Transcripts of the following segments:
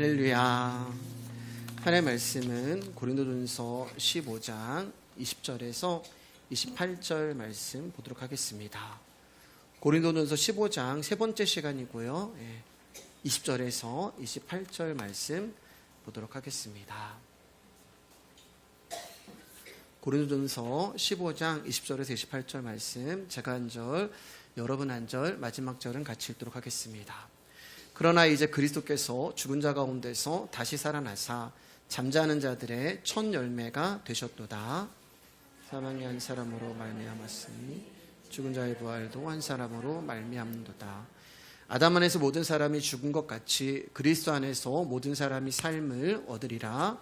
할렐루야. 하나님의 말씀은 고린도전서 15장 20절에서 28절 말씀 보도록 하겠습니다. 고린도전서 15장 세 번째 시간이고요. 20절에서 28절 말씀 보도록 하겠습니다. 고린도전서 15장 20절에서 28절 말씀, 제가 한 절, 여러분 한 절, 마지막 절은 같이 읽도록 하겠습니다. 그러나 이제 그리스도께서 죽은 자 가운데서 다시 살아나사 잠자는 자들의 첫 열매가 되셨도다. 사망이 한 사람으로 말미암았으니 죽은 자의 부활도 한 사람으로 말미암는도다. 아담 안에서 모든 사람이 죽은 것 같이 그리스도 안에서 모든 사람이 삶을 얻으리라.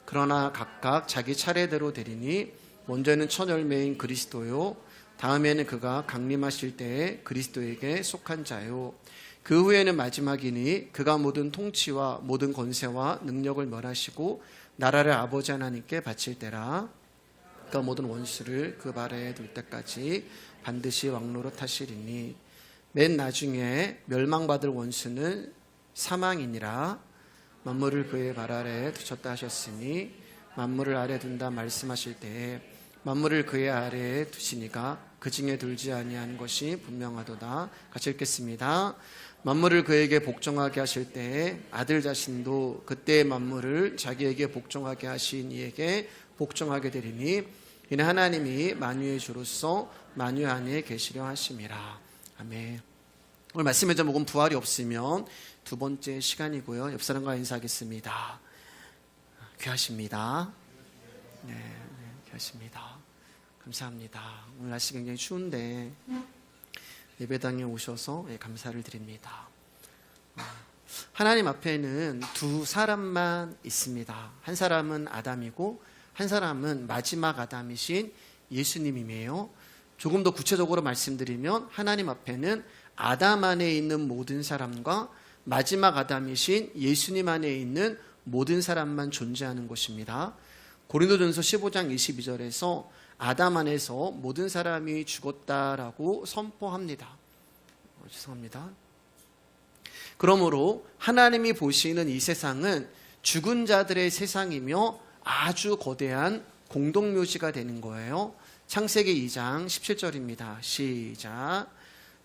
그러나 각각 자기 차례대로 되리니 먼저는 첫 열매인 그리스도요, 다음에는 그가 강림하실 때에 그리스도에게 속한 자요, 그 후에는 마지막이니 그가 모든 통치와 모든 권세와 능력을 멸하시고 나라를 아버지 하나님께 바칠 때라. 그가 모든 원수를 그 발에 둘 때까지 반드시 왕노릇 하시리니 맨 나중에 멸망받을 원수는 사망이니라. 만물을 그의 발 아래 두셨다 하셨으니 만물을 아래 둔다 말씀하실 때에 만물을 그의 아래에 두시니가 그 중에 들지 아니한 것이 분명하도다. 같이 읽겠습니다. 만물을 그에게 복종하게 하실 때에 아들 자신도 그때의 만물을 자기에게 복종하게 하신 이에게 복종하게 되리니 이는 하나님이 만유의 주로서 만유 안에 계시려 하심이라. 아멘. 오늘 말씀의 제목은 부활이 없으면 두 번째 시간이고요. 옆 사람과 인사하겠습니다. 귀하십니다. 네, 귀하십니다. 감사합니다. 오늘 날씨 굉장히 추운데 예배당에 오셔서 감사를 드립니다. 하나님 앞에는 두 사람만 있습니다. 한 사람은 아담이고 한 사람은 마지막 아담이신 예수님이에요. 조금 더 구체적으로 말씀드리면 하나님 앞에는 아담 안에 있는 모든 사람과 마지막 아담이신 예수님 안에 있는 모든 사람만 존재하는 것입니다. 고린도전서 15장 22절에서 아담 안에서 모든 사람이 죽었다라고 선포합니다. 죄송합니다. 그러므로 하나님이 보시는 이 세상은 죽은 자들의 세상이며 아주 거대한 공동묘지가 되는 거예요. 창세기 2장 17절입니다. 시작.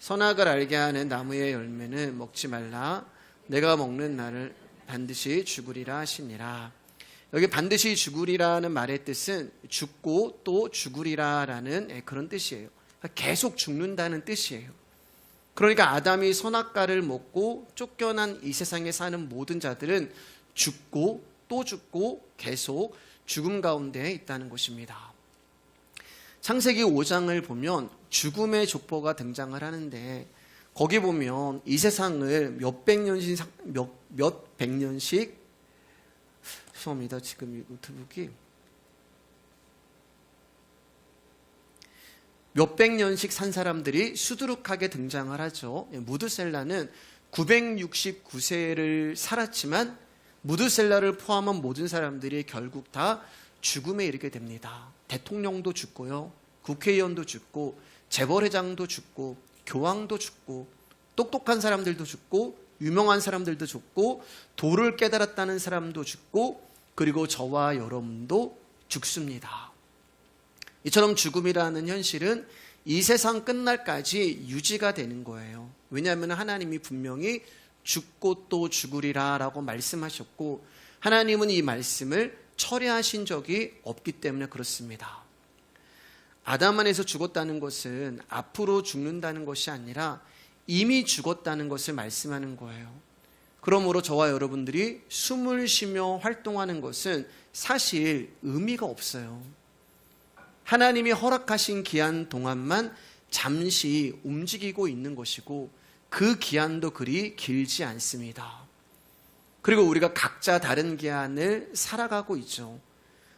선악을 알게 하는 나무의 열매는 먹지 말라. 내가 먹는 날을 반드시 죽으리라 하시니라. 여기 반드시 죽으리라는 말의 뜻은 죽고 또 죽으리라라는 그런 뜻이에요. 계속 죽는다는 뜻이에요. 그러니까 아담이 선악과를 먹고 쫓겨난 이 세상에 사는 모든 자들은 죽고 또 죽고 계속 죽음 가운데 있다는 것입니다. 창세기 5장을 보면 죽음의 족보가 등장을 하는데 거기 보면 이 세상을 몇 백년씩 죄송합니다. 지금 이 노트북이 몇백 년씩 산 사람들이 수두룩하게 등장을 하죠. 무드셀라는 969세를 살았지만 무드셀라를 포함한 모든 사람들이 결국 다 죽음에 이르게 됩니다. 대통령도 죽고요, 국회의원도 죽고, 재벌회장도 죽고, 교황도 죽고, 똑똑한 사람들도 죽고, 유명한 사람들도 죽고, 도를 깨달았다는 사람도 죽고, 그리고 저와 여러분도 죽습니다. 이처럼 죽음이라는 현실은 이 세상 끝날까지 유지가 되는 거예요. 왜냐하면 하나님이 분명히 죽고 또 죽으리라 라고 말씀하셨고 하나님은 이 말씀을 철회하신 적이 없기 때문에 그렇습니다. 아담 안에서 죽었다는 것은 앞으로 죽는다는 것이 아니라 이미 죽었다는 것을 말씀하는 거예요. 그러므로 저와 여러분들이 숨을 쉬며 활동하는 것은 사실 의미가 없어요. 하나님이 허락하신 기한 동안만 잠시 움직이고 있는 것이고 그 기한도 그리 길지 않습니다. 그리고 우리가 각자 다른 기한을 살아가고 있죠.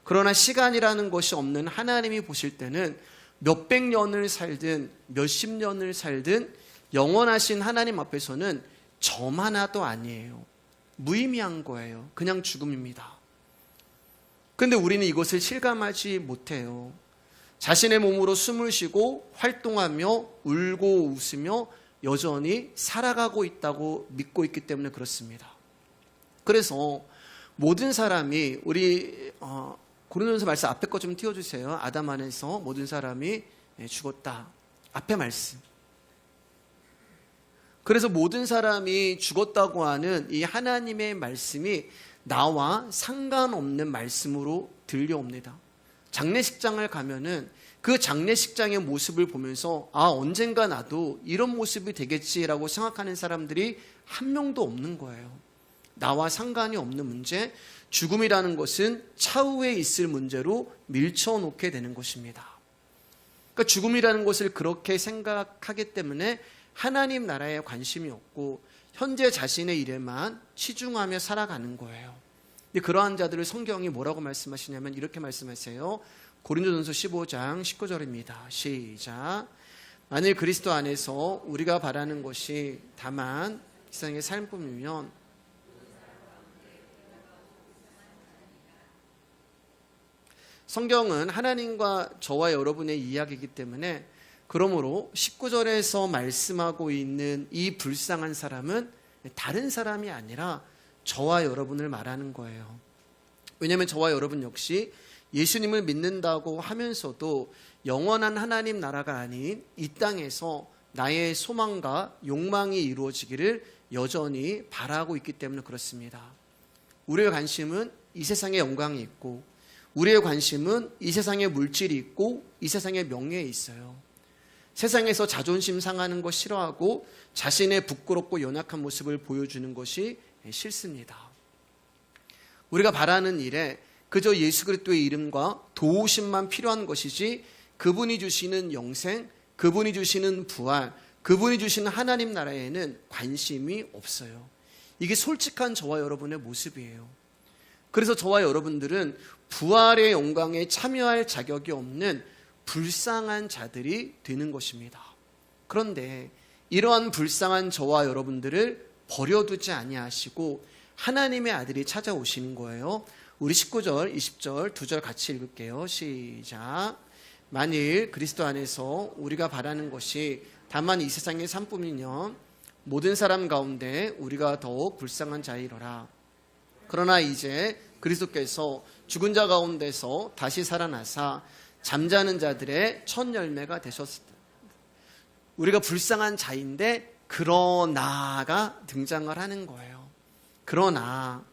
그러나 시간이라는 것이 없는 하나님이 보실 때는 몇백 년을 살든 몇십 년을 살든 영원하신 하나님 앞에서는 점 하나도 아니에요. 무의미한 거예요. 그냥 죽음입니다. 그런데 우리는 이것을 실감하지 못해요. 자신의 몸으로 숨을 쉬고 활동하며 울고 웃으며 여전히 살아가고 있다고 믿고 있기 때문에 그렇습니다. 그래서 모든 사람이 우리 고린도전서 말씀 앞에 거 좀 띄워주세요. 아담 안에서 모든 사람이 죽었다. 앞에 말씀. 그래서 모든 사람이 죽었다고 하는 이 하나님의 말씀이 나와 상관없는 말씀으로 들려옵니다. 장례식장을 가면은 그 장례식장의 모습을 보면서 언젠가 나도 이런 모습이 되겠지라고 생각하는 사람들이 한 명도 없는 거예요. 나와 상관이 없는 문제, 죽음이라는 것은 차후에 있을 문제로 밀쳐놓게 되는 것입니다. 그러니까 죽음이라는 것을 그렇게 생각하기 때문에 하나님 나라에 관심이 없고 현재 자신의 일에만 치중하며 살아가는 거예요. 근데 그러한 자들을 성경이 뭐라고 말씀하시냐면 이렇게 말씀하세요. 고린도전서 15장 19절입니다. 시작. 만일 그리스도 안에서 우리가 바라는 것이 다만 세상의 삶뿐이면 성경은 하나님과 저와 여러분의 이야기이기 때문에 그러므로 19절에서 말씀하고 있는 이 불쌍한 사람은 다른 사람이 아니라 저와 여러분을 말하는 거예요. 왜냐하면 저와 여러분 역시 예수님을 믿는다고 하면서도 영원한 하나님 나라가 아닌 이 땅에서 나의 소망과 욕망이 이루어지기를 여전히 바라고 있기 때문에 그렇습니다. 우리의 관심은 이 세상의 영광이 있고 우리의 관심은 이 세상의 물질이 있고 이 세상의 명예에 있어요. 세상에서 자존심 상하는 거 싫어하고 자신의 부끄럽고 연약한 모습을 보여주는 것이 싫습니다. 우리가 바라는 일에 그저 예수 그리스도의 이름과 도우심만 필요한 것이지 그분이 주시는 영생, 그분이 주시는 부활, 그분이 주시는 하나님 나라에는 관심이 없어요. 이게 솔직한 저와 여러분의 모습이에요. 그래서 저와 여러분들은 부활의 영광에 참여할 자격이 없는 불쌍한 자들이 되는 것입니다. 그런데 이러한 불쌍한 저와 여러분들을 버려두지 아니하시고 하나님의 아들이 찾아오시는 거예요. 우리 19절, 20절 두 절 같이 읽을게요. 시작. 만일 그리스도 안에서 우리가 바라는 것이 다만 이 세상의 삶뿐이면 모든 사람 가운데 우리가 더욱 불쌍한 자이로라. 그러나 이제 그리스도께서 죽은 자 가운데서 다시 살아나사 잠자는 자들의 첫 열매가 되셨다. 우리가 불쌍한 자인데 그러나가 등장을 하는 거예요. 그러나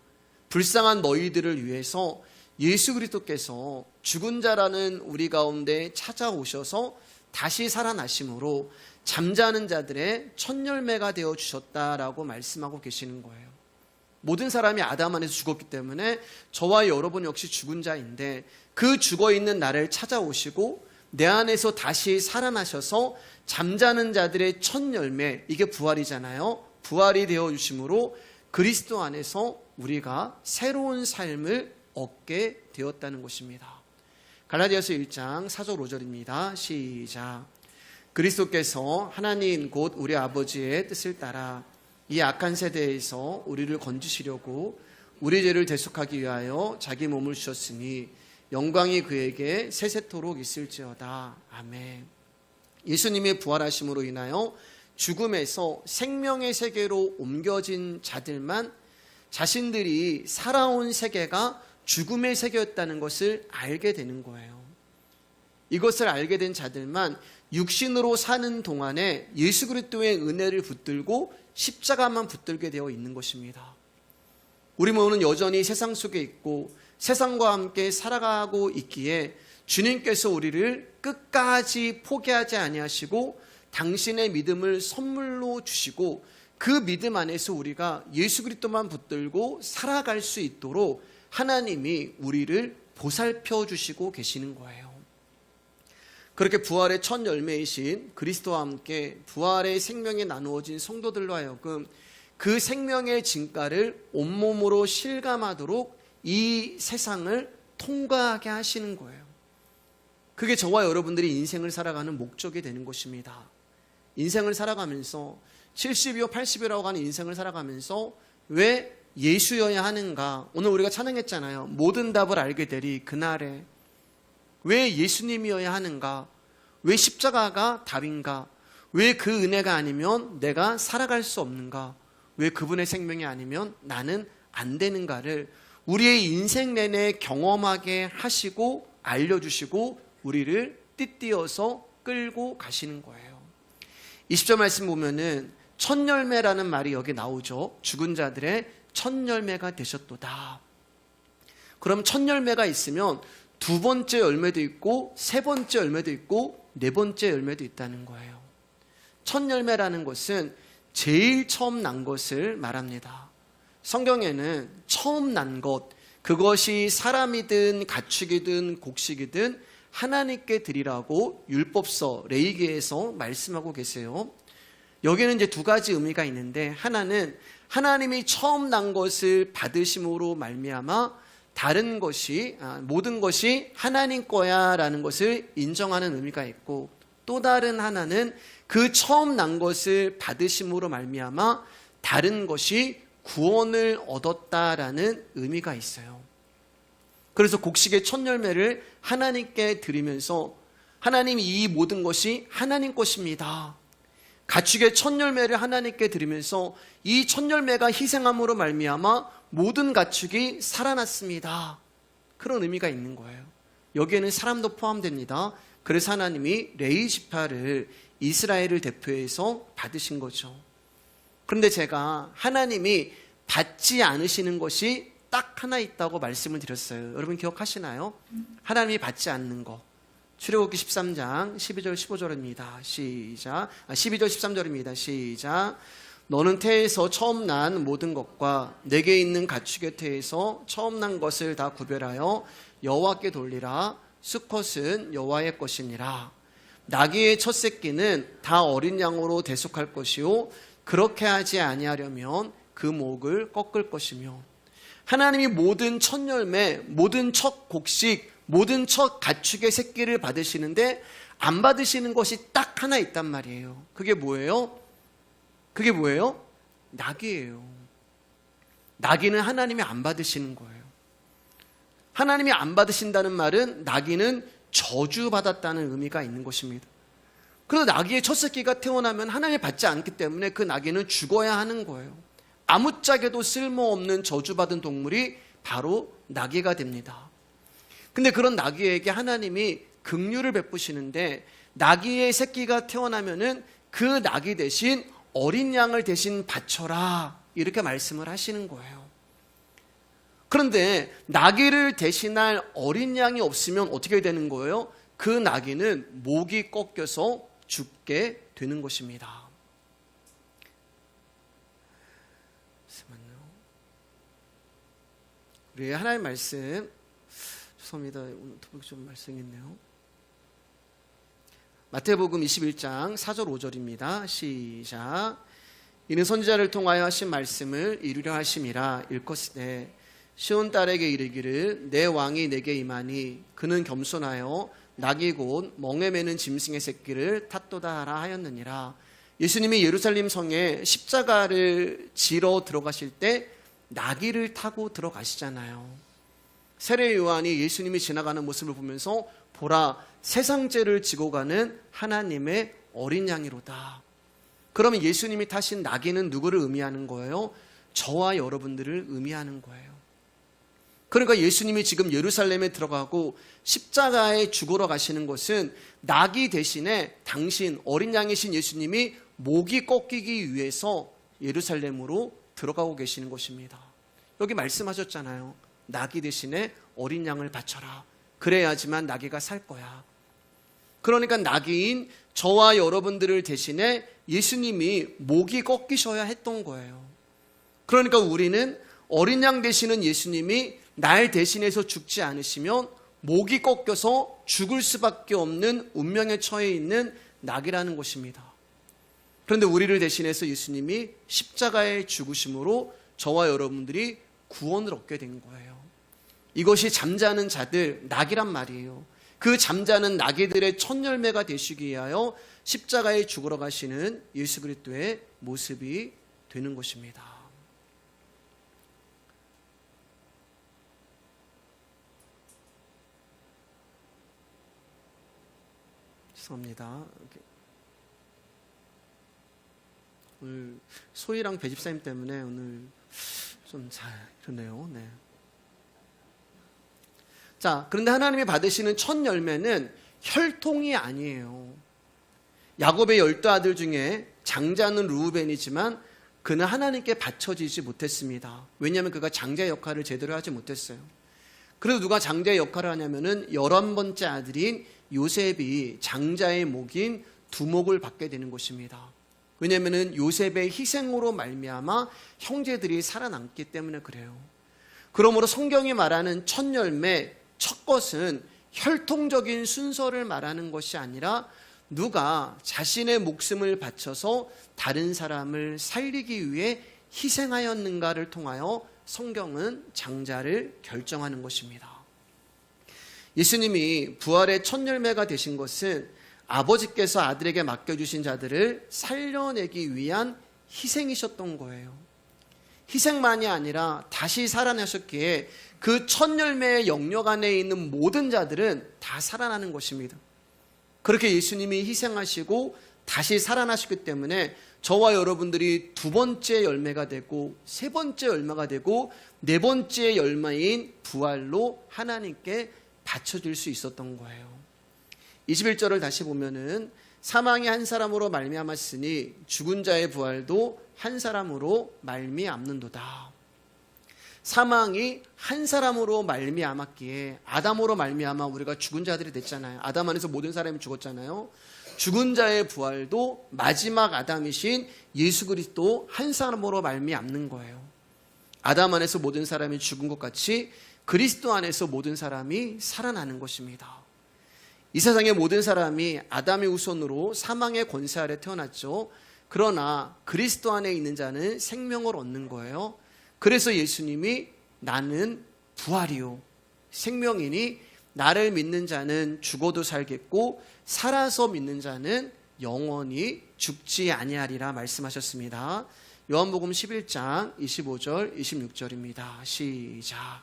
불쌍한 너희들을 위해서 예수 그리스도께서 죽은 자라는 우리 가운데 찾아오셔서 다시 살아나심으로 잠자는 자들의 첫 열매가 되어 주셨다라고 말씀하고 계시는 거예요. 모든 사람이 아담 안에서 죽었기 때문에 저와 여러분 역시 죽은 자인데 그 죽어있는 나를 찾아오시고 내 안에서 다시 살아나셔서 잠자는 자들의 첫 열매, 이게 부활이잖아요. 부활이 되어 주심으로 그리스도 안에서 우리가 새로운 삶을 얻게 되었다는 것입니다. 갈라디아서 1장 4절 5절입니다. 시작. 그리스도께서 하나님 곧 우리 아버지의 뜻을 따라 이 악한 세대에서 우리를 건지시려고 우리 죄를 대속하기 위하여 자기 몸을 주셨으니 영광이 그에게 세세토록 있을지어다. 아멘. 예수님의 부활하심으로 인하여 죽음에서 생명의 세계로 옮겨진 자들만 자신들이 살아온 세계가 죽음의 세계였다는 것을 알게 되는 거예요. 이것을 알게 된 자들만 육신으로 사는 동안에 예수 그리스도의 은혜를 붙들고 십자가만 붙들게 되어 있는 것입니다. 우리 모두는 여전히 세상 속에 있고 세상과 함께 살아가고 있기에 주님께서 우리를 끝까지 포기하지 아니하시고 당신의 믿음을 선물로 주시고 그 믿음 안에서 우리가 예수 그리스도만 붙들고 살아갈 수 있도록 하나님이 우리를 보살펴 주시고 계시는 거예요. 그렇게 부활의 첫 열매이신 그리스도와 함께 부활의 생명에 나누어진 성도들로 하여금 그 생명의 진가를 온몸으로 실감하도록 이 세상을 통과하게 하시는 거예요. 그게 저와 여러분들이 인생을 살아가는 목적이 되는 것입니다. 인생을 살아가면서 70이요 80이라고 하는 인생을 살아가면서 왜 예수여야 하는가? 오늘 우리가 찬양했잖아요. 모든 답을 알게 되리 그날에. 왜 예수님이어야 하는가? 왜 십자가가 답인가? 왜 그 은혜가 아니면 내가 살아갈 수 없는가? 왜 그분의 생명이 아니면 나는 안 되는가를 우리의 인생 내내 경험하게 하시고 알려주시고 우리를 띠띠어서 끌고 가시는 거예요. 20절 말씀 보면은 첫 열매라는 말이 여기 나오죠. 죽은 자들의 첫 열매가 되셨도다. 그럼 첫 열매가 있으면 두 번째 열매도 있고 세 번째 열매도 있고 네 번째 열매도 있다는 거예요. 첫 열매라는 것은 제일 처음 난 것을 말합니다. 성경에는 처음 난 것, 그것이 사람이든 가축이든 곡식이든 하나님께 드리라고 율법서 레위기에서 말씀하고 계세요. 여기는 이제 두 가지 의미가 있는데, 하나는 하나님이 처음 난 것을 받으심으로 말미암아 다른 것이 모든 것이 하나님 거야라는 것을 인정하는 의미가 있고, 또 다른 하나는 그 처음 난 것을 받으심으로 말미암아 다른 것이 구원을 얻었다라는 의미가 있어요. 그래서 곡식의 첫 열매를 하나님께 드리면서 하나님, 이 모든 것이 하나님 것입니다. 가축의 첫 열매를 하나님께 드리면서 이 첫 열매가 희생함으로 말미암아 모든 가축이 살아났습니다. 그런 의미가 있는 거예요. 여기에는 사람도 포함됩니다. 그래서 하나님이 레위 지파를, 이스라엘을 대표해서 받으신 거죠. 그런데 제가 하나님이 받지 않으시는 것이 딱 하나 있다고 말씀을 드렸어요. 여러분 기억하시나요? 하나님이 받지 않는 거. 출애굽기 13장 12절 15절입니다. 시작. 12절 13절입니다. 시작. 너는 태에서 처음 난 모든 것과 내게 있는 가축의 태에서 처음 난 것을 다 구별하여 여호와께 돌리라. 수컷은 여호와의 것이니라. 나귀의 첫 새끼는 다 어린 양으로 대속할 것이요 그렇게 하지 아니하려면 그 목을 꺾을 것이며. 하나님이 모든 첫 열매, 모든 첫 곡식, 모든 첫 가축의 새끼를 받으시는데 안 받으시는 것이 딱 하나 있단 말이에요. 그게 뭐예요? 그게 뭐예요? 나귀예요. 나귀는 하나님이 안 받으시는 거예요. 하나님이 안 받으신다는 말은 나귀는 저주받았다는 의미가 있는 것입니다. 그래서 나귀의 첫 새끼가 태어나면 하나님이 받지 않기 때문에 그 나귀는 죽어야 하는 거예요. 아무짝에도 쓸모없는 저주받은 동물이 바로 나귀가 됩니다. 근데 그런 나귀에게 하나님이 긍휼을 베푸시는데, 나귀의 새끼가 태어나면은 그 나귀 대신 어린 양을 대신 바쳐라, 이렇게 말씀을 하시는 거예요. 그런데 나귀를 대신할 어린 양이 없으면 어떻게 되는 거예요? 그 나귀는 목이 꺾여서 죽게 되는 것입니다. 우리 하나님 말씀, 죄송합니다. 오늘 토픽 좀 말씀했네요. 마태복음 21장 4절 5절입니다. 시작. 이는 선지자를 통하여 하신 말씀을 이루려 하심이라. 일컫으되 시온 딸에게 이르기를 내 왕이 내게 임하니 그는 겸손하여 낙이 곧 멍에 매는 짐승의 새끼를 탔도다 하라 하였느니라. 예수님이 예루살렘 성에 십자가를 지러 들어가실 때 나귀를 타고 들어가시잖아요. 세례 요한이 예수님이 지나가는 모습을 보면서 보라, 세상 죄를 지고 가는 하나님의 어린 양이로다. 그러면 예수님이 타신 나귀는 누구를 의미하는 거예요? 저와 여러분들을 의미하는 거예요. 그러니까 예수님이 지금 예루살렘에 들어가고 십자가에 죽으러 가시는 것은 나귀 대신에 당신, 어린 양이신 예수님이 목이 꺾이기 위해서 예루살렘으로 들어가고 계시는 것입니다. 여기 말씀하셨잖아요. 나귀 대신에 어린 양을 바쳐라. 그래야지만 나귀가 살 거야. 그러니까 나귀인 저와 여러분들을 대신에 예수님이 목이 꺾이셔야 했던 거예요. 그러니까 우리는 어린 양 되시는 예수님이 날 대신해서 죽지 않으시면 목이 꺾여서 죽을 수밖에 없는 운명에 처해 있는 낙이라는 것입니다. 그런데 우리를 대신해서 예수님이 십자가에 죽으심으로 저와 여러분들이 구원을 얻게 된 거예요. 이것이 잠자는 자들, 낙이란 말이에요. 그 잠자는 나귀들의 첫 열매가 되시기 위하여 십자가에 죽으러 가시는 예수 그리스도의 모습이 되는 것입니다. 죄송합니다. 오늘 소희랑 배집사님 때문에 오늘 좀 잘 이러네요. 네. 자, 그런데 하나님이 받으시는 첫 열매는 혈통이 아니에요. 야곱의 12아들 중에 장자는 르우벤이지만 그는 하나님께 바쳐지지 못했습니다. 왜냐하면 그가 장자의 역할을 제대로 하지 못했어요. 그래서 누가 장자의 역할을 하냐면은 11번째 아들인 요셉이 장자의 목인 두목을 받게 되는 것입니다. 왜냐하면은 요셉의 희생으로 말미암아 형제들이 살아남기 때문에 그래요. 그러므로 성경이 말하는 첫 열매, 첫 것은 혈통적인 순서를 말하는 것이 아니라 누가 자신의 목숨을 바쳐서 다른 사람을 살리기 위해 희생하였는가를 통하여 성경은 장자를 결정하는 것입니다. 예수님이 부활의 첫 열매가 되신 것은 아버지께서 아들에게 맡겨주신 자들을 살려내기 위한 희생이셨던 거예요. 희생만이 아니라 다시 살아나셨기에 그 첫 열매의 영역 안에 있는 모든 자들은 다 살아나는 것입니다. 그렇게 예수님이 희생하시고 다시 살아나시기 때문에 저와 여러분들이 두 번째 열매가 되고 세 번째 열매가 되고 네 번째 열매인 부활로 하나님께 바쳐질 수 있었던 거예요. 21절을 다시 보면은 사망이 한 사람으로 말미암았으니 죽은 자의 부활도 한 사람으로 말미암는도다. 사망이 한 사람으로 말미암았기에 아담으로 말미암아 우리가 죽은 자들이 됐잖아요. 아담 안에서 모든 사람이 죽었잖아요. 죽은 자의 부활도 마지막 아담이신 예수 그리스도 한 사람으로 말미암는 거예요. 아담 안에서 모든 사람이 죽은 것 같이 그리스도 안에서 모든 사람이 살아나는 것입니다. 이 세상의 모든 사람이 아담의 후손으로 사망의 권세 아래 태어났죠. 그러나 그리스도 안에 있는 자는 생명을 얻는 거예요. 그래서 예수님이 나는 부활이요 생명이니 나를 믿는 자는 죽어도 살겠고 살아서 믿는 자는 영원히 죽지 아니하리라 말씀하셨습니다. 요한복음 11장 25절 26절입니다. 시작.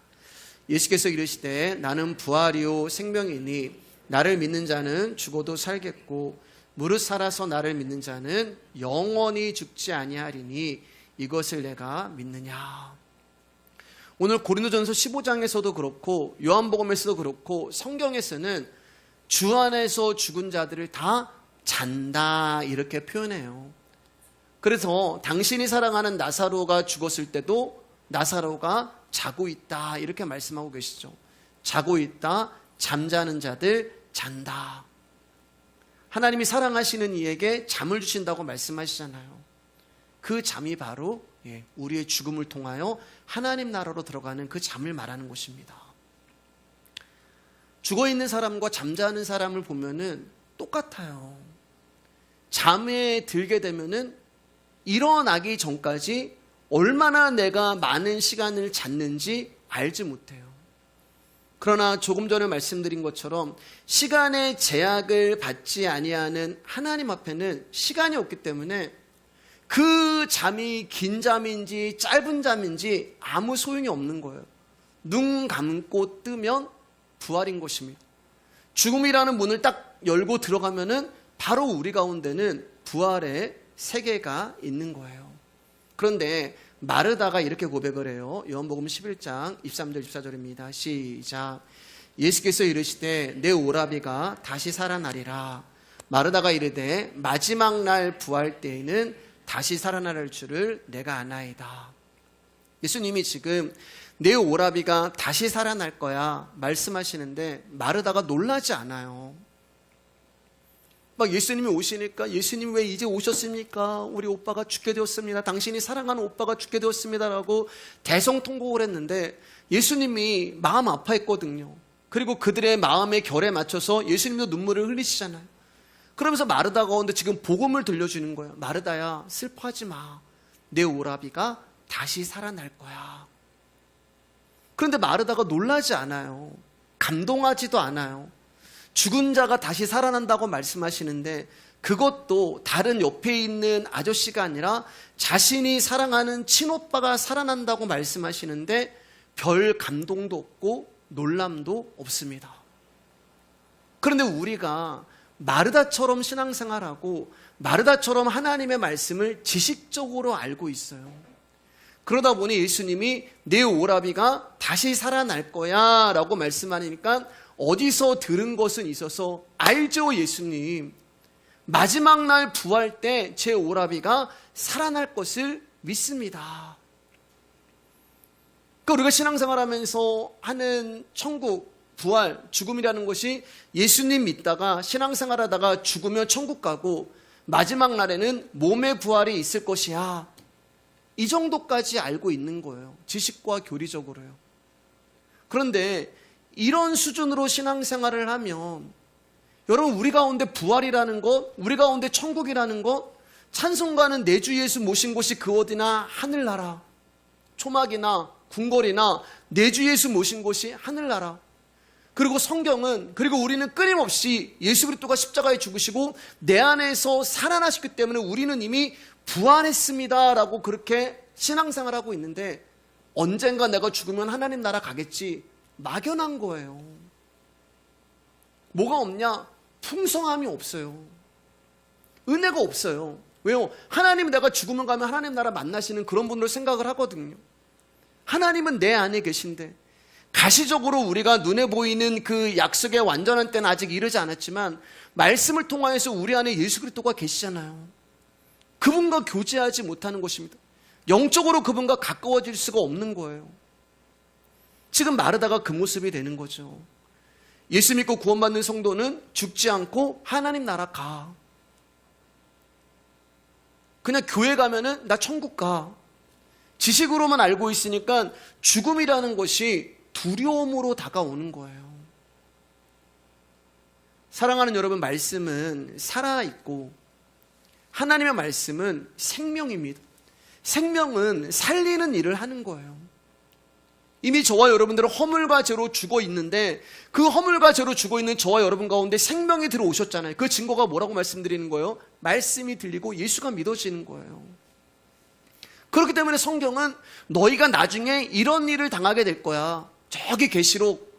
예수께서 이르시되 나는 부활이요 생명이니 나를 믿는 자는 죽어도 살겠고 무릇 살아서 나를 믿는 자는 영원히 죽지 아니하리니 이것을 내가 믿느냐. 오늘 고린도전서 15장에서도 그렇고 요한복음에서도 그렇고 성경에서는 주 안에서 죽은 자들을 다 잔다 이렇게 표현해요. 그래서 당신이 사랑하는 나사로가 죽었을 때도 나사로가 자고 있다 이렇게 말씀하고 계시죠. 자고 있다, 잠자는 자들 잔다. 하나님이 사랑하시는 이에게 잠을 주신다고 말씀하시잖아요. 그 잠이 바로 우리의 죽음을 통하여 하나님 나라로 들어가는 그 잠을 말하는 것입니다. 죽어있는 사람과 잠자는 사람을 보면은 똑같아요. 잠에 들게 되면은 일어나기 전까지 얼마나 내가 많은 시간을 잤는지 알지 못해요. 그러나 조금 전에 말씀드린 것처럼 시간의 제약을 받지 아니하는 하나님 앞에는 시간이 없기 때문에 그 잠이 긴 잠인지 짧은 잠인지 아무 소용이 없는 거예요. 눈 감고 뜨면 부활인 것입니다. 죽음이라는 문을 딱 열고 들어가면은 바로 우리 가운데는 부활의 세계가 있는 거예요. 그런데 마르다가 이렇게 고백을 해요. 요한복음 11장 23절 24절입니다. 시작. 예수께서 이르시되 내 오라비가 다시 살아나리라. 마르다가 이르되 마지막 날 부활 때에는 다시 살아날 줄을 내가 아나이다. 예수님이 지금 내 오라비가 다시 살아날 거야 말씀하시는데 마르다가 놀라지 않아요. 막 예수님이 오시니까 예수님 왜 이제 오셨습니까? 우리 오빠가 죽게 되었습니다. 당신이 사랑하는 오빠가 죽게 되었습니다라고 대성통곡을 했는데 예수님이 마음 아파했거든요. 그리고 그들의 마음의 결에 맞춰서 예수님도 눈물을 흘리시잖아요. 그러면서 마르다가 오는데 지금 복음을 들려주는 거예요. 마르다야 슬퍼하지 마. 내 오라비가 다시 살아날 거야. 그런데 마르다가 놀라지 않아요. 감동하지도 않아요. 죽은 자가 다시 살아난다고 말씀하시는데 그것도 다른 옆에 있는 아저씨가 아니라 자신이 사랑하는 친오빠가 살아난다고 말씀하시는데 별 감동도 없고 놀람도 없습니다. 그런데 우리가 마르다처럼 신앙생활하고 마르다처럼 하나님의 말씀을 지식적으로 알고 있어요. 그러다 보니 예수님이 내 오라비가 다시 살아날 거야 라고 말씀하니까 어디서 들은 것은 있어서 알죠. 예수님 마지막 날 부활 때 제 오라비가 살아날 것을 믿습니다. 그러니까 우리가 신앙생활하면서 하는 천국, 부활, 죽음이라는 것이 예수님 믿다가 신앙생활하다가 죽으면 천국 가고 마지막 날에는 몸의 부활이 있을 것이야. 이 정도까지 알고 있는 거예요. 지식과 교리적으로요. 그런데 이런 수준으로 신앙생활을 하면 여러분 우리 가운데 부활이라는 것, 우리 가운데 천국이라는 것, 찬송가는 내 주 예수 모신 곳이 그 어디나 하늘나라, 초막이나 궁궐이나 내 주 예수 모신 곳이 하늘나라. 그리고 성경은, 그리고 우리는 끊임없이 예수 그리스도가 십자가에 죽으시고 내 안에서 살아나셨기 때문에 우리는 이미 부활했습니다 라고 그렇게 신앙생활하고 있는데 언젠가 내가 죽으면 하나님 나라 가겠지, 막연한 거예요. 뭐가 없냐? 풍성함이 없어요. 은혜가 없어요. 왜요? 하나님 내가 죽으면 가면 하나님 나라 만나시는 그런 분들 생각을 하거든요. 하나님은 내 안에 계신데 가시적으로 우리가 눈에 보이는 그 약속의 완전한 때는 아직 이르지 않았지만 말씀을 통하여서 우리 안에 예수 그리스도가 계시잖아요. 그분과 교제하지 못하는 것입니다. 영적으로 그분과 가까워질 수가 없는 거예요. 지금 마르다가 그 모습이 되는 거죠. 예수 믿고 구원받는 성도는 죽지 않고 하나님 나라 가. 그냥 교회 가면은 나 천국 가. 지식으로만 알고 있으니까 죽음이라는 것이 두려움으로 다가오는 거예요. 사랑하는 여러분, 말씀은 살아있고 하나님의 말씀은 생명입니다. 생명은 살리는 일을 하는 거예요. 이미 저와 여러분들은 허물과 죄로 죽어 있는데 그 허물과 죄로 죽어 있는 저와 여러분 가운데 생명이 들어오셨잖아요. 그 증거가 뭐라고 말씀드리는 거예요? 말씀이 들리고 예수가 믿어지는 거예요. 그렇기 때문에 성경은 너희가 나중에 이런 일을 당하게 될 거야. 저기 계시록.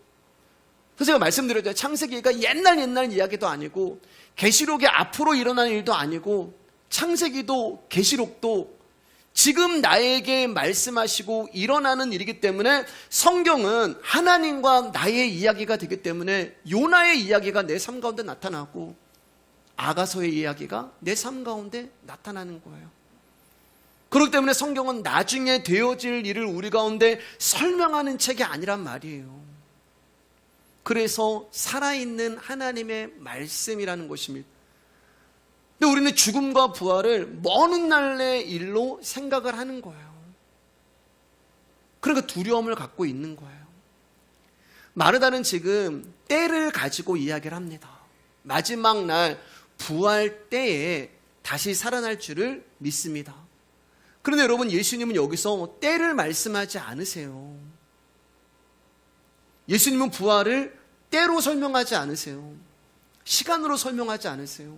그래서 제가 말씀드렸죠. 창세기가 옛날 이야기도 아니고 계시록이 앞으로 일어날 일도 아니고 창세기도 계시록도 지금 나에게 말씀하시고 일어나는 일이기 때문에 성경은 하나님과 나의 이야기가 되기 때문에 요나의 이야기가 내 삶 가운데 나타나고 아가서의 이야기가 내 삶 가운데 나타나는 거예요. 그렇기 때문에 성경은 나중에 되어질 일을 우리 가운데 설명하는 책이 아니란 말이에요. 그래서 살아있는 하나님의 말씀이라는 것입니다. 근데 우리는 죽음과 부활을 먼 훗날의 일로 생각을 하는 거예요. 그러니까 두려움을 갖고 있는 거예요. 마르다는 지금 때를 가지고 이야기를 합니다. 마지막 날 부활 때에 다시 살아날 줄을 믿습니다. 그런데 여러분, 예수님은 여기서 때를 말씀하지 않으세요. 예수님은 부활을 때로 설명하지 않으세요. 시간으로 설명하지 않으세요.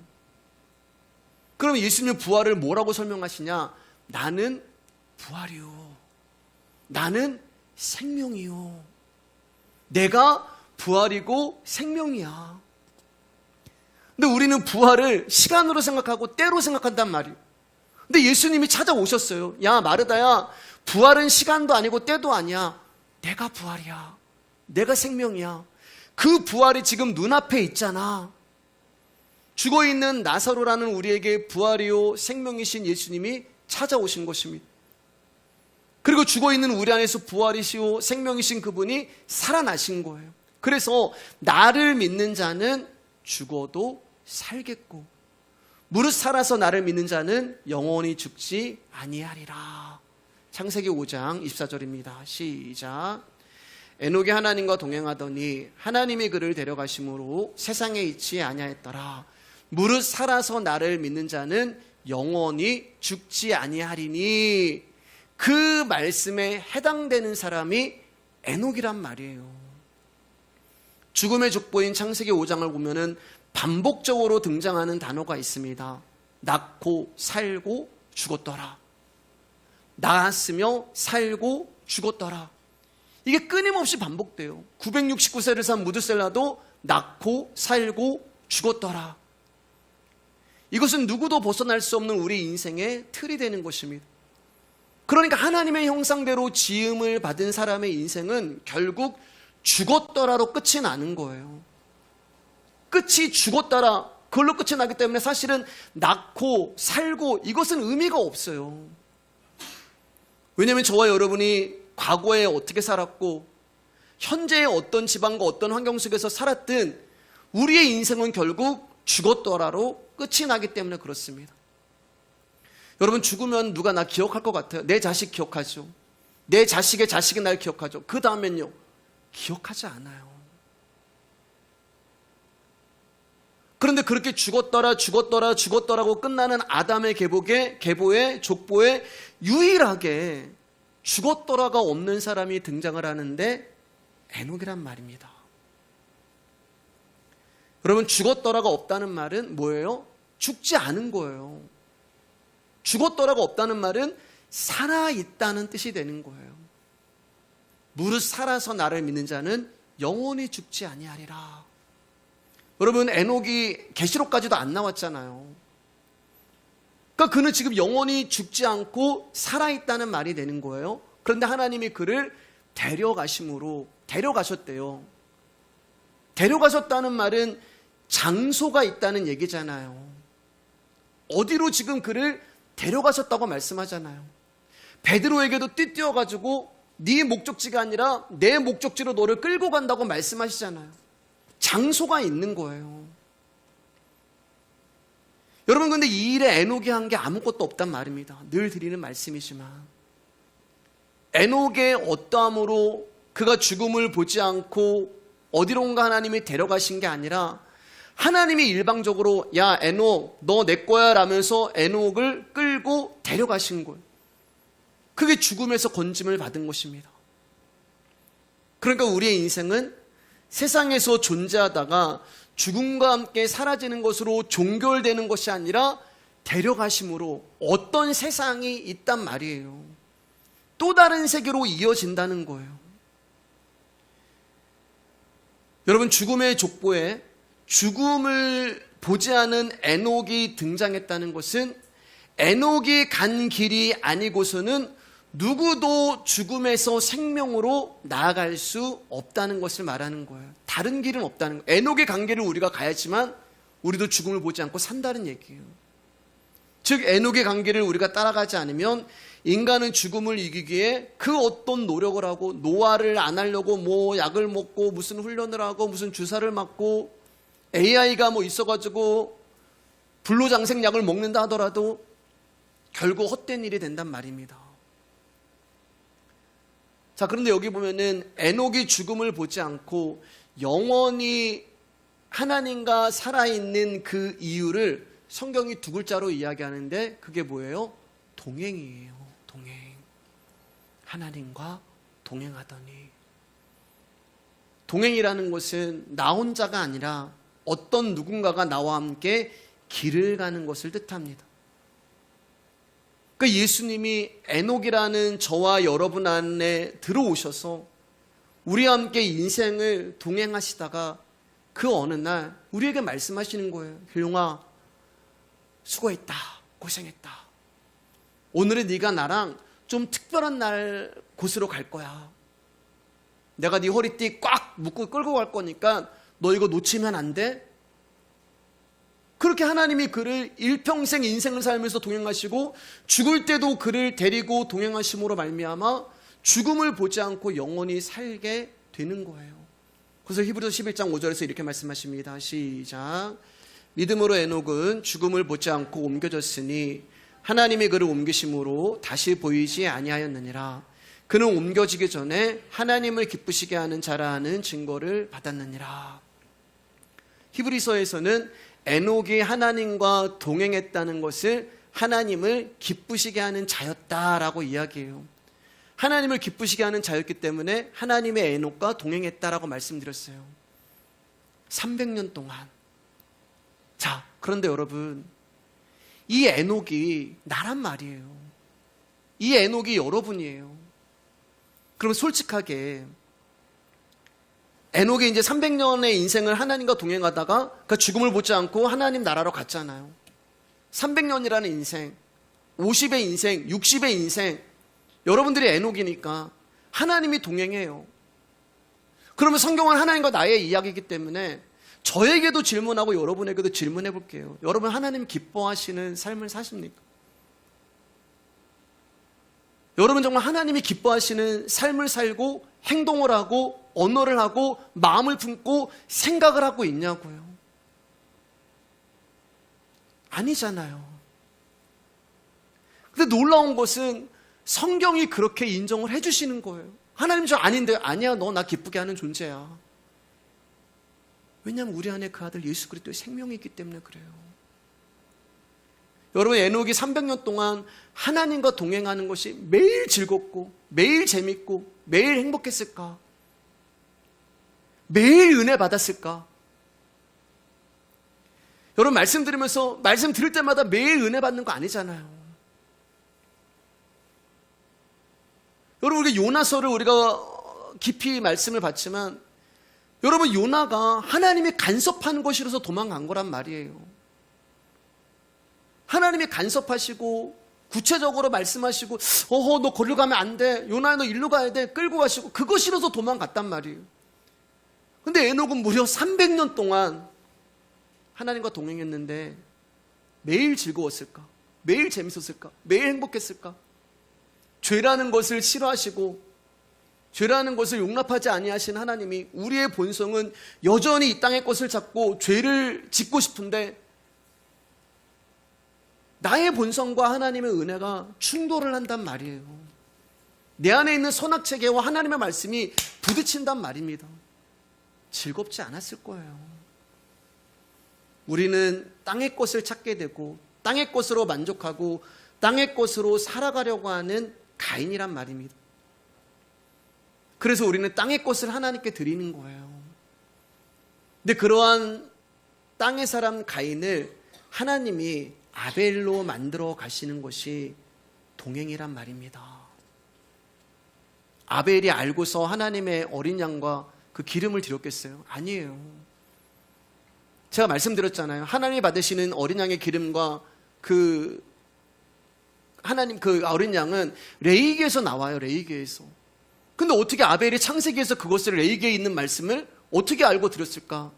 그럼 예수님은 부활을 뭐라고 설명하시냐? 나는 부활이요. 나는 생명이요. 내가 부활이고 생명이야. 근데 우리는 부활을 시간으로 생각하고 때로 생각한단 말이에요. 근데 예수님이 찾아오셨어요. 야, 마르다야, 부활은 시간도 아니고 때도 아니야. 내가 부활이야. 내가 생명이야. 그 부활이 지금 눈앞에 있잖아. 죽어있는 나사로라는 우리에게 부활이요 생명이신 예수님이 찾아오신 것입니다. 그리고 죽어있는 우리 안에서 부활이시요 생명이신 그분이 살아나신 거예요. 그래서 나를 믿는 자는 죽어도 살겠고 무릇 살아서 나를 믿는 자는 영원히 죽지 아니하리라. 창세기 5장 24절입니다. 시작. 에녹이 하나님과 동행하더니 하나님이 그를 데려가심으로 세상에 있지 아니하였더라. 무릇 살아서 나를 믿는 자는 영원히 죽지 아니하리니. 그 말씀에 해당되는 사람이 에녹이란 말이에요. 죽음의 족보인 창세기 5장을 보면은 반복적으로 등장하는 단어가 있습니다. 낳고 살고 죽었더라. 낳았으며 살고 죽었더라. 이게 끊임없이 반복돼요. 969세를 산 무드셀라도 낳고 살고 죽었더라. 이것은 누구도 벗어날 수 없는 우리 인생의 틀이 되는 것입니다. 그러니까 하나님의 형상대로 지음을 받은 사람의 인생은 결국 죽었더라로 끝이 나는 거예요. 끝이 죽었더라, 그걸로 끝이 나기 때문에 사실은 낳고 살고 이것은 의미가 없어요. 왜냐하면 저와 여러분이 과거에 어떻게 살았고 현재의 어떤 지방과 어떤 환경 속에서 살았든 우리의 인생은 결국 죽었더라로 끝이 나기 때문에 그렇습니다. 여러분, 죽으면 누가 나 기억할 것 같아요? 내 자식 기억하죠. 내 자식의 자식이 날 기억하죠. 그 다음엔요, 기억하지 않아요. 그런데 그렇게 죽었더라고 끝나는 아담의 계보에 족보에 유일하게 죽었더라가 없는 사람이 등장을 하는데 에녹이란 말입니다. 여러분, 죽었더라가 없다는 말은 뭐예요? 죽지 않은 거예요. 죽었더라가 없다는 말은 살아있다는 뜻이 되는 거예요. 무릇 살아서 나를 믿는 자는 영원히 죽지 아니하리라. 여러분, 에녹이 계시록까지도 안 나왔잖아요. 그러니까 그는 지금 영원히 죽지 않고 살아있다는 말이 되는 거예요. 그런데 하나님이 그를 데려가셨대요. 데려가셨다는 말은 장소가 있다는 얘기잖아요. 어디로 지금 그를 데려가셨다고 말씀하잖아요. 베드로에게도 띠뛰어가지고 네 목적지가 아니라 내 목적지로 너를 끌고 간다고 말씀하시잖아요. 장소가 있는 거예요. 여러분, 근데 이 일에 에녹이 한 게 아무것도 없단 말입니다. 늘 드리는 말씀이지만 에녹의 어떠함으로 그가 죽음을 보지 않고 어디론가 하나님이 데려가신 게 아니라 하나님이 일방적으로 야 에녹 너 내 거야 라면서 에녹을 끌고 데려가신 거예요. 그게 죽음에서 건짐을 받은 것입니다. 그러니까 우리의 인생은 세상에서 존재하다가 죽음과 함께 사라지는 것으로 종결되는 것이 아니라 데려가심으로 어떤 세상이 있단 말이에요. 또 다른 세계로 이어진다는 거예요. 여러분, 죽음의 족보에 죽음을 보지 않은 에녹이 등장했다는 것은 에녹이 간 길이 아니고서는 누구도 죽음에서 생명으로 나아갈 수 없다는 것을 말하는 거예요. 다른 길은 없다는 거예요. 에녹의 간 길을 우리가 가야지만 우리도 죽음을 보지 않고 산다는 얘기예요. 즉 에녹의 간 길을 우리가 따라가지 않으면 인간은 죽음을 이기기에 그 어떤 노력을 하고 노화를 안 하려고 뭐 약을 먹고 무슨 훈련을 하고 무슨 주사를 맞고 AI가 뭐 있어가지고 불로장생약을 먹는다 하더라도 결국 헛된 일이 된단 말입니다. 자, 그런데 여기 보면은 에녹이 죽음을 보지 않고 영원히 하나님과 살아있는 그 이유를 성경이 두 글자로 이야기하는데 그게 뭐예요? 동행이에요. 동행. 하나님과 동행하더니. 동행이라는 것은 나 혼자가 아니라 어떤 누군가가 나와 함께 길을 가는 것을 뜻합니다. 그러니까 예수님이 에녹이라는 저와 여러분 안에 들어오셔서 우리와 함께 인생을 동행하시다가 그 어느 날 우리에게 말씀하시는 거예요. 효용아, 수고했다. 고생했다. 오늘은 네가 나랑 좀 특별한 날 곳으로 갈 거야. 내가 네 허리띠 꽉 묶고 끌고 갈 거니까 너 이거 놓치면 안 돼. 그렇게 하나님이 그를 일평생 인생을 살면서 동행하시고 죽을 때도 그를 데리고 동행하심으로 말미암아 죽음을 보지 않고 영원히 살게 되는 거예요. 그래서 히브리서 11장 5절에서 이렇게 말씀하십니다. 시작. 믿음으로 에녹은 죽음을 보지 않고 옮겨졌으니 하나님이 그를 옮기심으로 다시 보이지 아니하였느니라. 그는 옮겨지기 전에 하나님을 기쁘시게 하는 자라는 증거를 받았느니라. 히브리서에서는 에녹이 하나님과 동행했다는 것을 하나님을 기쁘시게 하는 자였다라고 이야기해요. 하나님을 기쁘시게 하는 자였기 때문에 하나님의 에녹과 동행했다라고 말씀드렸어요. 300년 동안. 자, 그런데 여러분, 이 에녹이 나란 말이에요. 이 에녹이 여러분이에요. 그럼 솔직하게 에녹이 이제 300년의 인생을 하나님과 동행하다가 그 죽음을 보지 않고 하나님 나라로 갔잖아요. 300년이라는 인생, 50의 인생, 60의 인생, 여러분들이 에녹이니까 하나님이 동행해요. 그러면 성경은 하나님과 나의 이야기이기 때문에 저에게도 질문하고 여러분에게도 질문해 볼게요. 여러분, 하나님 기뻐하시는 삶을 사십니까? 여러분, 정말 하나님이 기뻐하시는 삶을 살고 행동을 하고 언어를 하고 마음을 품고 생각을 하고 있냐고요? 아니잖아요. 근데 놀라운 것은 성경이 그렇게 인정을 해주시는 거예요. 하나님, 저 아닌데. 아니야, 너 나 기쁘게 하는 존재야. 왜냐하면 우리 안에 그 아들 예수 그리스도의 생명이 있기 때문에 그래요. 여러분, 에녹이 300년 동안 하나님과 동행하는 것이 매일 즐겁고 매일 재밌고 매일 행복했을까? 매일 은혜 받았을까? 여러분, 말씀 들으면서 말씀 들을 때마다 매일 은혜 받는 거 아니잖아요. 여러분, 우리가 요나서를 우리가 깊이 말씀을 봤지만, 여러분, 요나가 하나님이 간섭한 곳이라서 도망간 거란 말이에요. 하나님이 간섭하시고 구체적으로 말씀하시고, 너 거기로 가면 안 돼, 요나야 너 일로 가야 돼, 끌고 가시고, 그거 싫어서 도망갔단 말이에요. 근데 에녹은 무려 300년 동안 하나님과 동행했는데 매일 즐거웠을까? 매일 재밌었을까? 매일 행복했을까? 죄라는 것을 싫어하시고 죄라는 것을 용납하지 아니하신 하나님이, 우리의 본성은 여전히 이 땅의 것을 찾고 죄를 짓고 싶은데 나의 본성과 하나님의 은혜가 충돌을 한단 말이에요. 내 안에 있는 선악체계와 하나님의 말씀이 부딪힌단 말입니다. 즐겁지 않았을 거예요. 우리는 땅의 것을 찾게 되고 땅의 것으로 만족하고 땅의 것으로 살아가려고 하는 가인이란 말입니다. 그래서 우리는 땅의 것을 하나님께 드리는 거예요. 근데 그러한 땅의 사람 가인을 하나님이 아벨로 만들어 가시는 것이 동행이란 말입니다. 아벨이 알고서 하나님의 어린 양과 그 기름을 드렸겠어요? 아니에요. 제가 말씀드렸잖아요. 하나님이 받으시는 어린 양의 기름과 그 하나님 그 어린 양은 레위기에서 나와요. 레위기에서. 근데 어떻게 아벨이 창세기에서 그것을 레위기에 있는 말씀을 어떻게 알고 드렸을까?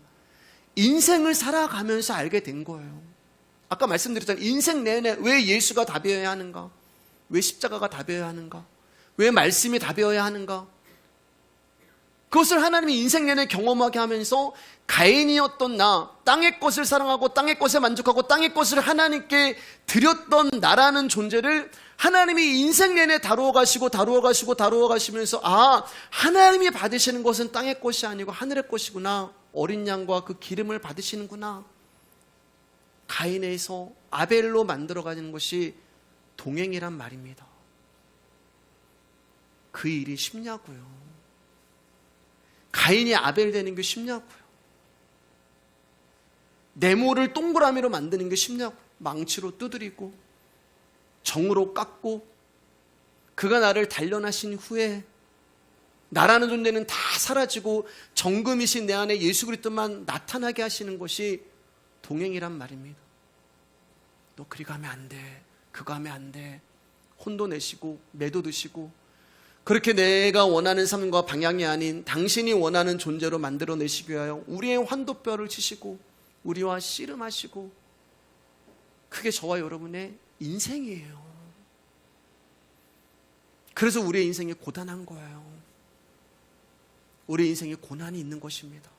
인생을 살아가면서 알게 된 거예요. 아까 말씀드렸잖아요. 인생 내내 왜 예수가 답이어야 하는가? 왜 십자가가 답이어야 하는가? 왜 말씀이 답이어야 하는가? 그것을 하나님이 인생 내내 경험하게 하면서 가인이었던 나, 땅의 것을 사랑하고 땅의 것에 만족하고 땅의 것을 하나님께 드렸던 나라는 존재를 하나님이 인생 내내 다루어 가시면서, 하나님이 받으시는 것은 땅의 것이 아니고 하늘의 것이구나. 어린 양과 그 기름을 받으시는구나. 가인에서 아벨로 만들어가는 것이 동행이란 말입니다. 그 일이 쉽냐고요. 가인이 아벨 되는 게 쉽냐고요. 네모를 동그라미로 만드는 게 쉽냐고. 망치로 두드리고 정으로 깎고, 그가 나를 단련하신 후에 나라는 존재는 다 사라지고 정금이신 내 안에 예수 그리스도만 나타나게 하시는 것이 동행이란 말입니다. 너 그리 가면 안 돼, 그거 하면 안 돼, 혼도 내시고 매도 드시고, 그렇게 내가 원하는 삶과 방향이 아닌 당신이 원하는 존재로 만들어내시기 위하여 우리의 환도뼈를 치시고 우리와 씨름하시고, 그게 저와 여러분의 인생이에요. 그래서 우리의 인생이 고단한 거예요. 우리 인생에 고난이 있는 것입니다.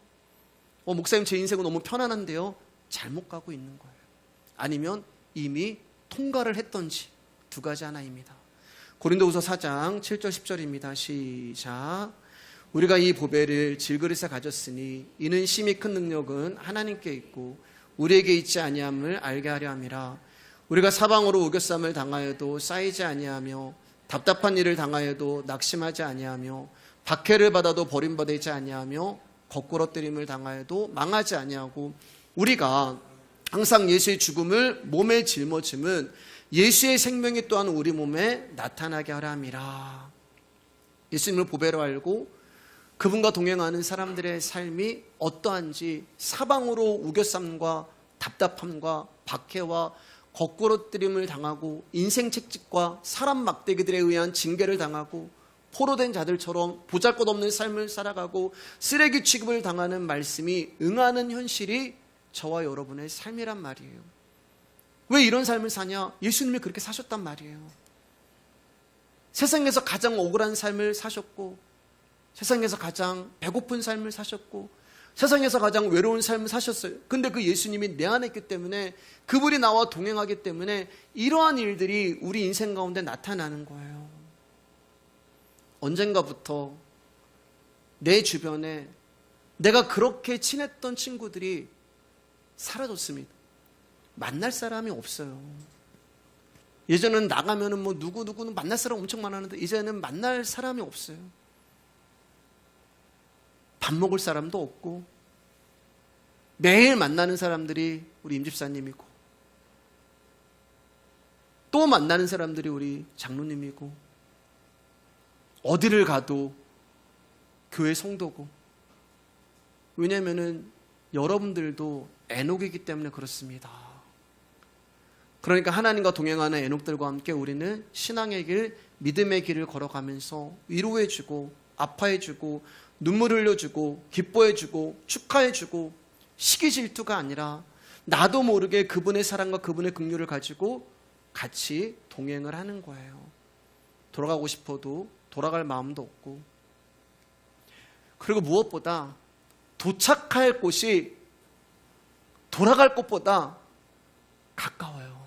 목사님, 제 인생은 너무 편안한데요. 잘못 가고 있는 거예요. 아니면 이미 통과를 했던지, 두 가지 하나입니다. 고린도후서 4장 7절 10절입니다. 시작. 우리가 이 보배를 질그릇에 가졌으니 이는 심히 큰 능력은 하나님께 있고 우리에게 있지 아니함을 알게 하려 함이라. 우리가 사방으로 우겨쌈을 당하여도 쌓이지 아니하며 답답한 일을 당하여도 낙심하지 아니하며 박해를 받아도 버림받지 아니하며 거꾸러뜨림을 당하여도 망하지 아니하고, 우리가 항상 예수의 죽음을 몸에 짊어짐은 예수의 생명이 또한 우리 몸에 나타나게 하라 함이라. 예수님을 보배로 알고 그분과 동행하는 사람들의 삶이 어떠한지 사방으로 우겨쌈과 답답함과 박해와 거꾸러뜨림을 당하고 인생 채찍과 사람 막대기들에 의한 징계를 당하고 포로된 자들처럼 보잘것없는 삶을 살아가고 쓰레기 취급을 당하는 말씀이 응하는 현실이 저와 여러분의 삶이란 말이에요. 왜 이런 삶을 사냐? 예수님이 그렇게 사셨단 말이에요. 세상에서 가장 억울한 삶을 사셨고, 세상에서 가장 배고픈 삶을 사셨고, 세상에서 가장 외로운 삶을 사셨어요. 근데 그 예수님이 내 안에 있기 때문에, 그분이 나와 동행하기 때문에 이러한 일들이 우리 인생 가운데 나타나는 거예요. 언젠가부터 내 주변에 내가 그렇게 친했던 친구들이 사라졌습니다. 만날 사람이 없어요. 예전에는 나가면은 뭐 누구누구는 만날 사람 엄청 많았는데 이제는 만날 사람이 없어요. 밥 먹을 사람도 없고, 매일 만나는 사람들이 우리 임집사님이고, 또 만나는 사람들이 우리 장로님이고, 어디를 가도 교회 성도고. 왜냐하면은 여러분들도 에녹이기 때문에 그렇습니다. 그러니까 하나님과 동행하는 에녹들과 함께 우리는 신앙의 길, 믿음의 길을 걸어가면서 위로해주고 아파해주고 눈물 흘려주고 기뻐해주고 축하해주고 시기 질투가 아니라 나도 모르게 그분의 사랑과 그분의 긍휼을 가지고 같이 동행을 하는 거예요. 돌아가고 싶어도 돌아갈 마음도 없고, 그리고 무엇보다 도착할 곳이 돌아갈 곳보다 가까워요.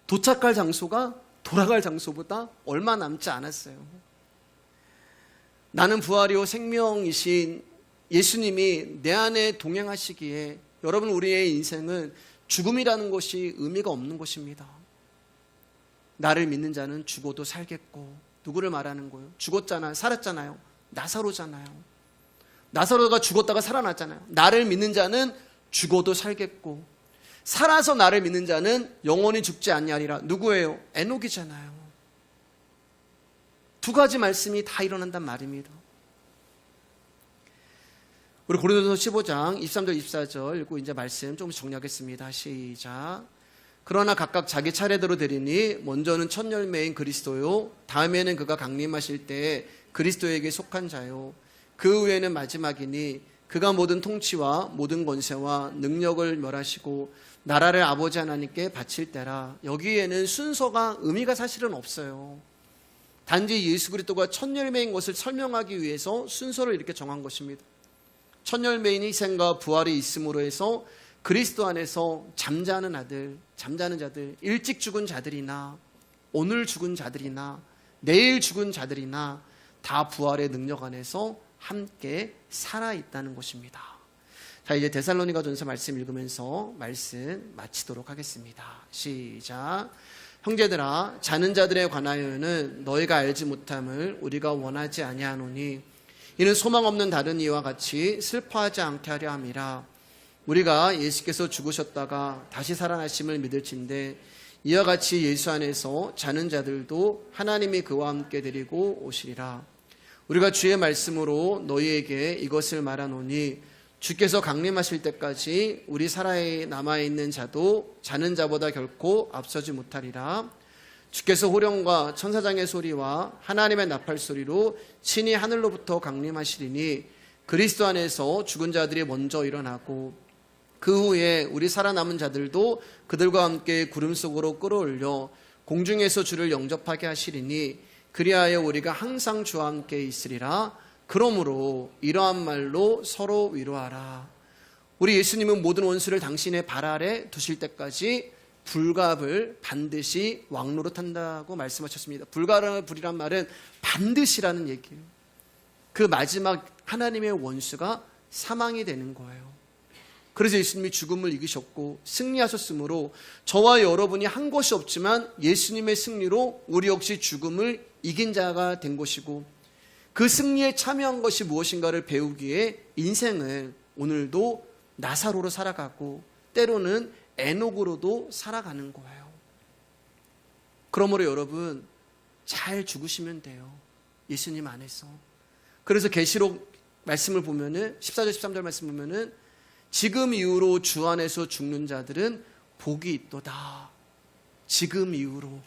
도착할 장소가 돌아갈 장소보다 얼마 남지 않았어요. 나는 부활이요 생명이신 예수님이 내 안에 동행하시기에 여러분, 우리의 인생은 죽음이라는 것이 의미가 없는 것입니다. 나를 믿는 자는 죽어도 살겠고. 누구를 말하는 거예요? 죽었잖아요. 살았잖아요. 나사로잖아요. 나사로가 죽었다가 살아났잖아요. 나를 믿는 자는 죽어도 살겠고, 살아서 나를 믿는 자는 영원히 죽지 아니하리라. 누구예요? 에녹이잖아요. 두 가지 말씀이 다 일어난단 말입니다. 우리 고린도서 15장 23절 24절 읽고 이제 말씀 조금씩 정리하겠습니다. 시작. 그러나 각각 자기 차례대로 되리니 먼저는 첫 열매인 그리스도요, 다음에는 그가 강림하실 때에 그리스도에게 속한 자요, 그 후에는 마지막이니 그가 모든 통치와 모든 권세와 능력을 멸하시고 나라를 아버지 하나님께 바칠 때라. 여기에는 순서가 의미가 사실은 없어요. 단지 예수 그리스도가 첫 열매인 것을 설명하기 위해서 순서를 이렇게 정한 것입니다. 첫 열매인 희생과 부활이 있음으로 해서 그리스도 안에서 잠자는 자들, 일찍 죽은 자들이나 오늘 죽은 자들이나 내일 죽은 자들이나 다 부활의 능력 안에서 함께 살아있다는 것입니다. 자, 이제 데살로니가전서 말씀 읽으면서 말씀 마치도록 하겠습니다. 시작. 형제들아, 자는 자들에 관하여는 너희가 알지 못함을 우리가 원하지 아니하노니 이는 소망 없는 다른 이와 같이 슬퍼하지 않게 하려 함이라. 우리가 예수께서 죽으셨다가 다시 살아나심을 믿을진대 이와 같이 예수 안에서 자는 자들도 하나님이 그와 함께 데리고 오시리라. 우리가 주의 말씀으로 너희에게 이것을 말하노니 주께서 강림하실 때까지 우리 살아 남아있는 자도 자는 자보다 결코 앞서지 못하리라. 주께서 호령과 천사장의 소리와 하나님의 나팔 소리로 친히 하늘로부터 강림하시리니 그리스도 안에서 죽은 자들이 먼저 일어나고 그 후에 우리 살아남은 자들도 그들과 함께 구름 속으로 끌어올려 공중에서 주를 영접하게 하시리니 그리하여 우리가 항상 주와 함께 있으리라. 그러므로 이러한 말로 서로 위로하라. 우리 예수님은 모든 원수를 당신의 발 아래 두실 때까지 불갑을 반드시 왕노릇한다고 말씀하셨습니다. 불갑이란 말은 반드시라는 얘기예요. 그 마지막 하나님의 원수가 사망이 되는 거예요. 그래서 예수님이 죽음을 이기셨고 승리하셨으므로 저와 여러분이 한 것이 없지만 예수님의 승리로 우리 역시 죽음을 이긴 자가 된 것이고, 그 승리에 참여한 것이 무엇인가를 배우기에 인생을 오늘도 나사로로 살아가고 때로는 에녹으로도 살아가는 거예요. 그러므로 여러분, 잘 죽으시면 돼요. 예수님 안에서. 그래서 계시록 말씀을 보면은 14절 13절 말씀 보면은 지금 이후로 주 안에서 죽는 자들은 복이 있도다. 지금 이후로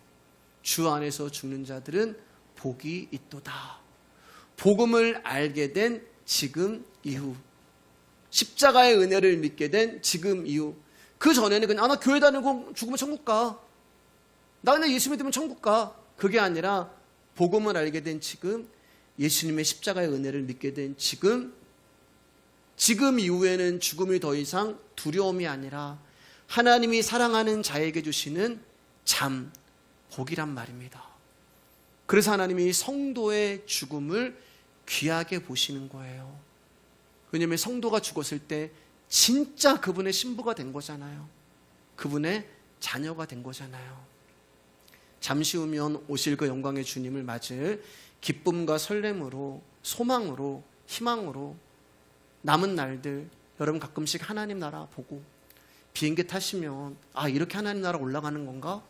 주 안에서 죽는 자들은 복이 있도다. 복음을 알게 된 지금 이후, 십자가의 은혜를 믿게 된 지금 이후. 그 전에는 그냥 나 교회 다니고 죽으면 천국 가. 나 그냥 예수 믿으면 천국 가. 그게 아니라 복음을 알게 된 지금, 예수님의 십자가의 은혜를 믿게 된 지금 이후에는 죽음이 더 이상 두려움이 아니라 하나님이 사랑하는 자에게 주시는 잠, 복이란 말입니다. 그래서 하나님이 성도의 죽음을 귀하게 보시는 거예요. 왜냐하면 성도가 죽었을 때 진짜 그분의 신부가 된 거잖아요. 그분의 자녀가 된 거잖아요. 잠시 후면 오실 그 영광의 주님을 맞을 기쁨과 설렘으로, 소망으로, 희망으로 남은 날들, 여러분 가끔씩 하나님 나라 보고 비행기 타시면 아, 이렇게 하나님 나라 올라가는 건가?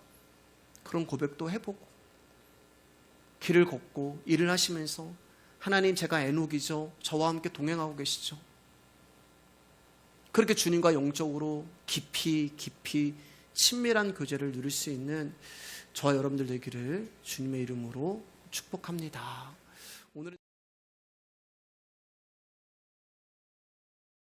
그런 고백도 해보고, 길을 걷고 일을 하시면서 하나님, 제가 에녹이죠. 저와 함께 동행하고 계시죠. 그렇게 주님과 영적으로 깊이 친밀한 교제를 누릴 수 있는 저와 여러분들 되기를 주님의 이름으로 축복합니다. 오늘은